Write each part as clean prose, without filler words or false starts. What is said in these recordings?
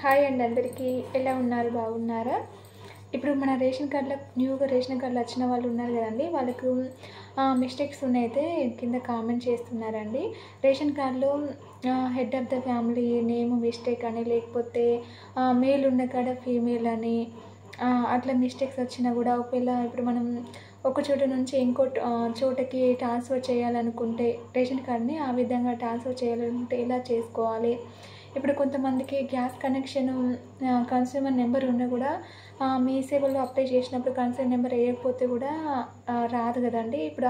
Hi అండి అందరికీ. ఎలా ఉన్నారు? బాగున్నారా? ఇప్పుడు మన రేషన్ కార్డులో న్యూగా రేషన్ కార్డులు వచ్చిన వాళ్ళు ఉన్నారు కదండి, వాళ్ళకు మిస్టేక్స్ ఉన్నాయితే కింద కామెంట్ చేస్తున్నారండి. రేషన్ కార్డులో head of the family name mistake అని, లేకపోతే మేల్ ఉన్న కాడ ఫీమేల్ అని అట్లా మిస్టేక్స్ వచ్చినా కూడా, ఒకవేళ ఇప్పుడు మనం ఒక చోట నుంచి ఇంకో చోటకి ట్రాన్స్ఫర్ చేయాలనుకుంటే రేషన్ కార్డ్ని ఆ విధంగా ట్రాన్స్ఫర్ చేయాలనుకుంటే ఎలా చేసుకోవాలి? ఇప్పుడు కొంతమందికి గ్యాస్ కనెక్షన్ కన్స్యూమర్ నెంబర్ ఉన్నా కూడా మీ సేవలో అప్లై చేసినప్పుడు కన్సర్న్ నెంబర్ వేయకపోతే కూడా రాదు కదండి. ఇప్పుడు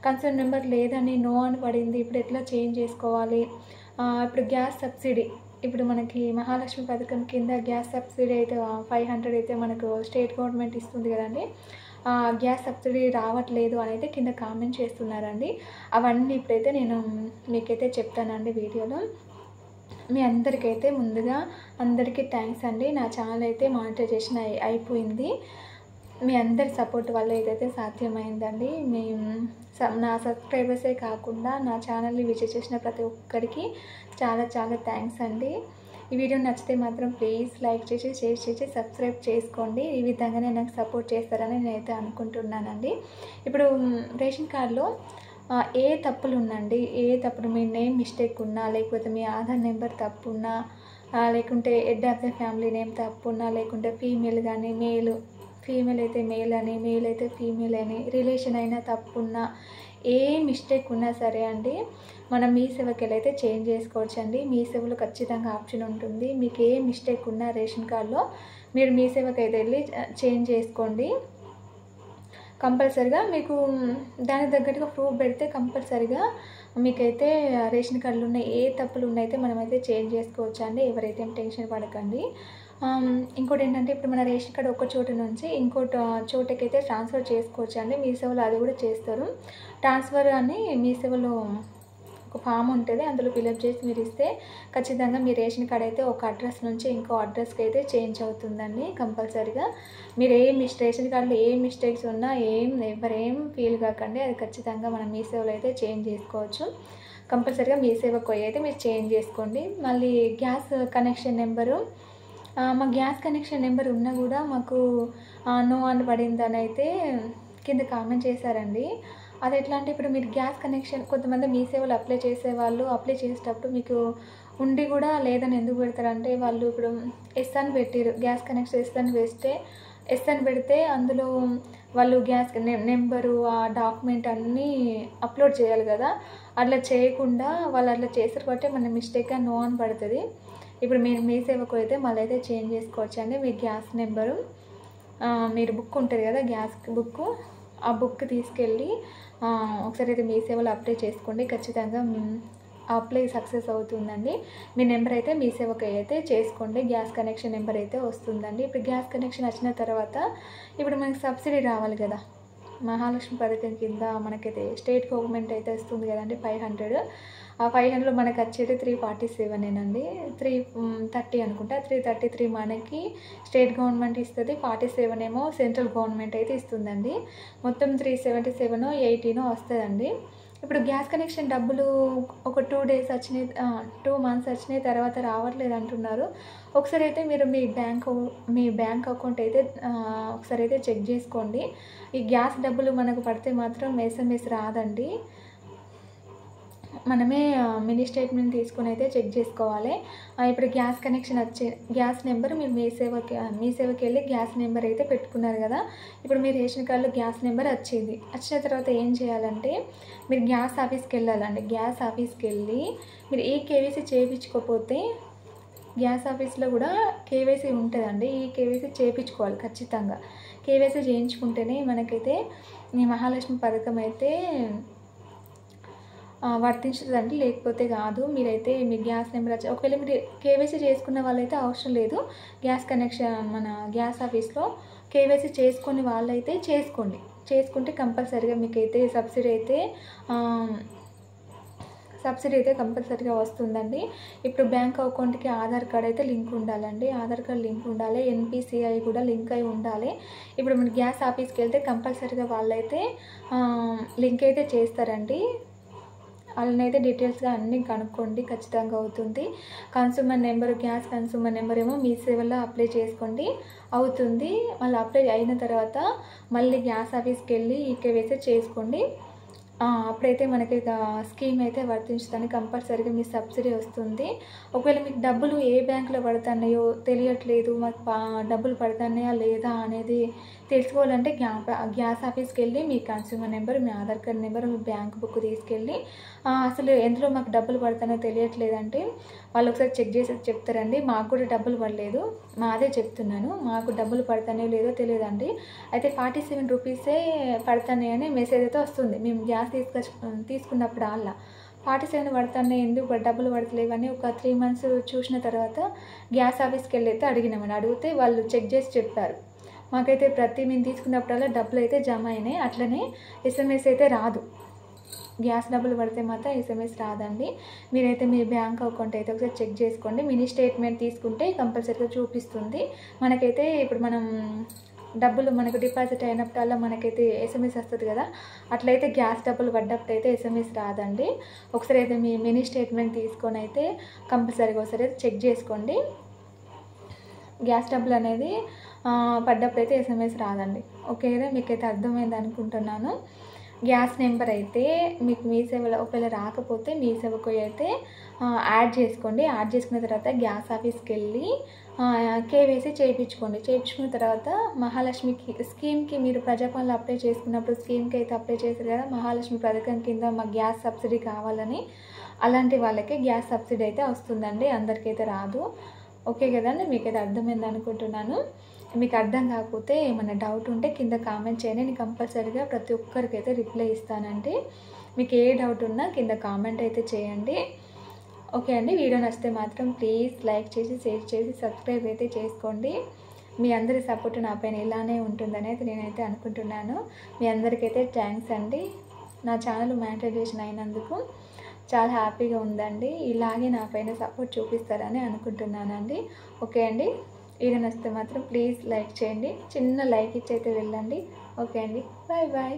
కన్సర్న్ నెంబర్ లేదని నో అని పడింది, ఇప్పుడు ఎట్లా చేంజ్ చేసుకోవాలి? ఇప్పుడు గ్యాస్ సబ్సిడీ, ఇప్పుడు మనకి మహాలక్ష్మి పథకం కింద గ్యాస్ సబ్సిడీ అయితే 500 అయితే మనకు స్టేట్ గవర్నమెంట్ ఇస్తుంది కదండి. గ్యాస్ సబ్సిడీ రావట్లేదు అని అయితే కింద కామెంట్ చేస్తున్నారండి. అవన్నీ ఇప్పుడైతే నేను మీకైతే చెప్తానండి వీడియోలో. మీ అందరికైతే ముందుగా అందరికీ థ్యాంక్స్ అండి. నా ఛానల్ అయితే మానిటైజేషన్ అయిపోయింది. మీ అందరి సపోర్ట్ వల్ల ఇదైతే సాధ్యమైందండి. నా సబ్స్క్రైబర్సే కాకుండా నా ఛానల్ని విజిట్ చేసిన ప్రతి ఒక్కరికి చాలా చాలా థ్యాంక్స్ అండి. ఈ వీడియో నచ్చితే మాత్రం ప్లీజ్ లైక్ చేసి, షేర్ చేసి, సబ్స్క్రైబ్ చేసుకోండి. ఈ విధంగానే నాకు సపోర్ట్ చేస్తారని నేనైతే అనుకుంటున్నానండి. ఇప్పుడు రేషన్ కార్డులో ఏ తప్పులు ఉందండి, ఏ తప్పులు మీ నేమ్ మిస్టేక్ ఉన్నా, లేకపోతే మీ ఆధార్ నెంబర్ తప్పు ఉన్నా, లేకుంటే head of the family name తప్పు ఉన్నా, లేకుంటే ఫీమేల్ కానీ ఫీమేల్ అయితే మేల్ అని, మేల్ అయితే ఫీమేల్ అని, రిలేషన్ అయినా తప్పు ఉన్నా, ఏ మిస్టేక్ ఉన్నా సరే అండి, మనం మీ సేవకి అయితే చేంజ్ చేసుకోవచ్చు అండి. మీ సేవలో ఖచ్చితంగా ఆప్షన్ ఉంటుంది. మీకు ఏ మిస్టేక్ ఉన్నా రేషన్ కార్డులో మీరు మీ సేవకి అయితే వెళ్ళి చేంజ్ చేసుకోండి. కంపల్సరిగా మీకు దానికి తగ్గట్టుగా ప్రూఫ్ పెడితే కంపల్సరిగా మీకైతే రేషన్ కార్డులు ఉన్న ఏ తప్పులు ఉన్నాయితే మనమైతే చేంజ్ చేసుకోవచ్చు అండి. ఎవరైతే టెన్షన్ పడకండి. ఇంకోటి ఏంటంటే, ఇప్పుడు మన రేషన్ కార్డు ఒక చోట నుంచి ఇంకో చోటకైతే ట్రాన్స్ఫర్ చేసుకోవచ్చు అండి. మీ సేవలో అది కూడా చేస్తారు. ట్రాన్స్ఫర్ అని మీ సేవలో ఒక ఫామ్ ఉంటుంది, అందులో ఫిలప్ చేసి మీరు ఇస్తే ఖచ్చితంగా మీ రేషన్ కార్డ్ అయితే ఒక అడ్రస్ నుంచి ఇంకో అడ్రస్కి అయితే చేంజ్ అవుతుందండి. కంపల్సరీగా మీరు రేషన్ కార్డులో ఏ మిస్టేక్స్ ఉన్నా ఎవరేం ఫీల్ కాకండి, అది ఖచ్చితంగా మనం మీ సేవలో అయితే చేంజ్ చేసుకోవచ్చు. కంపల్సరీగా మీ సేవకు అయితే మీరు చేంజ్ చేసుకోండి. మళ్ళీ గ్యాస్ కనెక్షన్ నెంబరు, మా గ్యాస్ కనెక్షన్ నెంబర్ ఉన్నా కూడా మాకు నో అని పడిందని అయితే కింద కామెంట్ చేశారండి. అది ఎట్లా అంటే, ఇప్పుడు మీరు గ్యాస్ కనెక్షన్ కొంతమంది మీ సేవలు అప్లై చేసేటప్పుడు మీకు ఉండి కూడా లేదని ఎందుకు పెడతారంటే, వాళ్ళు ఇప్పుడు ఎస్ అని పెట్టారు, గ్యాస్ కనెక్షన్ ఎస్ అని పెడితే అందులో వాళ్ళు గ్యాస్ నెంబరు ఆ డాక్యుమెంట్ అన్నీ అప్లోడ్ చేయాలి కదా. అట్లా చేయకుండా వాళ్ళు అట్లా చేస్తారు కాబట్టి మన మిస్టేక్గా నో అని పడుతుంది. ఇప్పుడు మీరు మీ సేవకు అయితే మళ్ళీ అయితే చేంజ్ చేసుకోవచ్చు అండి. మీ గ్యాస్ నెంబరు, మీరు బుక్ ఉంటుంది కదా గ్యాస్ బుక్, ఆ బుక్ తీసుకెళ్ళి ఒకసారి అయితే మీ సేవలో అప్లై చేసుకోండి. ఖచ్చితంగా అప్లై సక్సెస్ అవుతుందండి. మీ నెంబర్ అయితే మీ సేవకు అయితే చేసుకోండి. గ్యాస్ కనెక్షన్ నెంబర్ అయితే వస్తుందండి. ఇప్పుడు గ్యాస్ కనెక్షన్ వచ్చిన తర్వాత ఇప్పుడు మనకి సబ్సిడీ రావాలి కదా. మహాలక్ష్మి పథకం కింద మనకైతే స్టేట్ గవర్నమెంట్ అయితే వస్తుంది కదండి 500. ఆ 500లో మనకు వచ్చేది 347 330 అనుకుంటా. 333 మనకి స్టేట్ గవర్నమెంట్ ఇస్తుంది, 47 ఏమో సెంట్రల్ గవర్నమెంట్ అయితే ఇస్తుందండి. మొత్తం 377 18 వస్తుందండి. ఇప్పుడు గ్యాస్ కనెక్షన్ డబ్బులు ఒక 2 days వచ్చినాయి, 2 months వచ్చినాయి, తర్వాత రావట్లేదు అంటున్నారు. ఒకసారి అయితే మీరు మీ బ్యాంక్ అకౌంట్ అయితే ఒకసారి అయితే చెక్ చేసుకోండి. ఈ గ్యాస్ డబ్బులు మనకు పడితే మాత్రం SMS రాదండి. మనమే మినీ స్టేట్మెంట్ తీసుకొని అయితే చెక్ చేసుకోవాలి. ఇప్పుడు గ్యాస్ కనెక్షన్ గ్యాస్ నెంబర్ మీరు మీ సేవకి వెళ్ళి గ్యాస్ నెంబర్ అయితే పెట్టుకున్నారు కదా. ఇప్పుడు మీ రేషన్ కార్డులో గ్యాస్ నెంబర్ వచ్చిన తర్వాత ఏం చేయాలంటే, మీరు గ్యాస్ ఆఫీస్కి వెళ్ళాలండి. గ్యాస్ ఆఫీస్కి వెళ్ళి మీరు ఈ కేవైసీ చేయించుకోకపోతే గ్యాస్ ఆఫీస్లో కూడా కేవైసీ ఉంటుందండి. ఈ కేవైసీ చేయించుకోవాలి ఖచ్చితంగా. కేవైసీ చేయించుకుంటేనే మనకైతే ఈ మహాలక్ష్మి పథకం అయితే వర్తించుతుందండి, లేకపోతే కాదు. మీరైతే మీ గ్యాస్ నెంబర్ ఒకవేళ మీరు కేవైసీ చేసుకున్న వాళ్ళైతే అవసరం లేదు. గ్యాస్ కనెక్షన్ మన గ్యాస్ ఆఫీస్లో కేవైసీ చేసుకుని వాళ్ళైతే చేసుకుంటే కంపల్సరీగా మీకైతే సబ్సిడీ అయితే కంపల్సరీగా వస్తుందండి. ఇప్పుడు బ్యాంక్ అకౌంట్కి ఆధార్ కార్డ్ అయితే లింక్ ఉండాలండి. ఆధార్ కార్డ్ లింక్ ఉండాలి, NPCI కూడా లింక్ అయి ఉండాలి. ఇప్పుడు మన గ్యాస్ ఆఫీస్కి వెళ్తే కంపల్సరీగా వాళ్ళైతే లింక్ అయితే చేస్తారండి. వాళ్ళనైతే డీటెయిల్స్గా అన్నీ కనుక్కోండి, ఖచ్చితంగా అవుతుంది. Consumer number, gas consumer number ఏమో మీ సేవలో అప్లై చేసుకోండి, అవుతుంది. మళ్ళీ అప్లై అయిన తర్వాత మళ్ళీ గ్యాస్ ఆఫీస్కి వెళ్ళి ఈకేవైసీ చేసుకోండి. అప్పుడైతే మనకి స్కీమ్ అయితే వర్తించుతుంది, కంపల్సరీగా మీ సబ్సిడీ వస్తుంది. ఒకవేళ మీకు డబ్బులు ఏ బ్యాంకులో పడుతున్నాయో తెలియట్లేదు, మాకు డబ్బులు పడుతున్నాయా లేదా అనేది తెలుసుకోవాలంటే గ్యాస్ ఆఫీస్కి వెళ్ళి మీ కన్స్యూమర్ నెంబర్, మీ ఆధార్ కార్డ్ నెంబర్, మీ బ్యాంక్ బుక్ తీసుకెళ్ళి అసలు ఎందులో మాకు డబ్బులు పడుతున్నాయో తెలియట్లేదంటే వాళ్ళు ఒకసారి చెక్ చేసి చెప్తారండి. మాకు కూడా డబ్బులు పడలేదు, మాదే చెప్తున్నాను, మాకు డబ్బులు పడుతున్నాయో లేదో తెలియదండి. అయితే 47 రూపీసే పడుతున్నాయి అని మెసేజ్ అయితే వస్తుంది. మేము గ్యాస్ తీసుకున్నప్పుడు 47 పడుతున్నాయి, ఎందుకు డబ్బులు పడతలేవు అని ఒక 3 months చూసిన తర్వాత గ్యాస్ ఆఫీస్కి వెళ్ళి అయితే అడిగినామని, అడిగితే వాళ్ళు చెక్ చేసి చెప్పారు. మాకైతే మేము తీసుకున్నప్పుడల్లా డబ్బులు అయితే జమ అయినాయి, అట్లనే SMS అయితే రాదు. గ్యాస్ డబ్బులు పడితే మాత్రం SMS రాదండి. మీరైతే మీ బ్యాంక్ అకౌంట్ అయితే ఒకసారి చెక్ చేసుకోండి. మినీ స్టేట్మెంట్ తీసుకుంటే కంపల్సరీగా చూపిస్తుంది. మనకైతే ఇప్పుడు మనం డబ్బులు మనకు డిపాజిట్ అయినప్పుడల్లా మనకైతే SMS వస్తుంది కదా, అట్లయితే గ్యాస్ డబ్బులు పడ్డప్పుడు అయితే SMS రాదండి. ఒకసారి అయితే మీ మినీ స్టేట్మెంట్ తీసుకొని అయితే కంపల్సరీగా ఒకసారి చెక్ చేసుకోండి. గ్యాస్ డబ్బులు అనేది పడ్డప్పుడు అయితే SMS రాదండి. ఓకేనా, మీకైతే అర్థమైంది అనుకుంటున్నాను. గ్యాస్ నెంబర్ అయితే మీకు మీ సేవలో ఒకవేళ రాకపోతే మీ సేవకు అయితే యాడ్ చేసుకోండి. యాడ్ చేసుకున్న తర్వాత గ్యాస్ ఆఫీస్కి వెళ్ళి కేవైసీ చేయించుకోండి. చేయించుకున్న తర్వాత మహాలక్ష్మికి స్కీమ్కి మీరు ప్రజాపాలన అప్లై చేసుకున్నప్పుడు స్కీమ్కి అయితే అప్లై చేశారు కదా, మహాలక్ష్మి పథకం కింద మాకు గ్యాస్ సబ్సిడీ కావాలని, అలాంటి వాళ్ళకి గ్యాస్ సబ్సిడీ అయితే వస్తుందండి, అందరికైతే రాదు. ఓకే కదండి, మీకైతే అర్థమైంది అనుకుంటున్నాను. మీకు అర్థం కాకపోతే ఏమైనా డౌట్ ఉంటే కింద కామెంట్ చేయండి, నేను కంపల్సరీగా ప్రతి ఒక్కరికి అయితే రిప్లై ఇస్తానండి. మీకు ఏ డౌట్ ఉన్నా కింద కామెంట్ అయితే చేయండి. ఓకే అండి, వీడియో నచ్చితే మాత్రం ప్లీజ్ లైక్ చేసి, షేర్ చేసి, సబ్స్క్రైబ్ అయితే చేసుకోండి. మీ అందరి సపోర్ట్ నా పైన ఇలానే ఉంటుందని అయితే నేనైతే అనుకుంటున్నాను. మీ అందరికైతే థ్యాంక్స్ అండి. నా ఛానల్ మానిటైజేషన్ అయినందుకు చాలా హ్యాపీగా ఉందండి. ఇలాగే నా పైన సపోర్ట్ చూపిస్తారని అనుకుంటున్నానండి. ఓకే అండి, వీడియో నచ్చితే మాత్రం ప్లీజ్ లైక్ చేయండి, చిన్న లైక్ ఇచ్చి అయితే వెళ్ళండి. ఓకే అండి, బాయ్ బాయ్.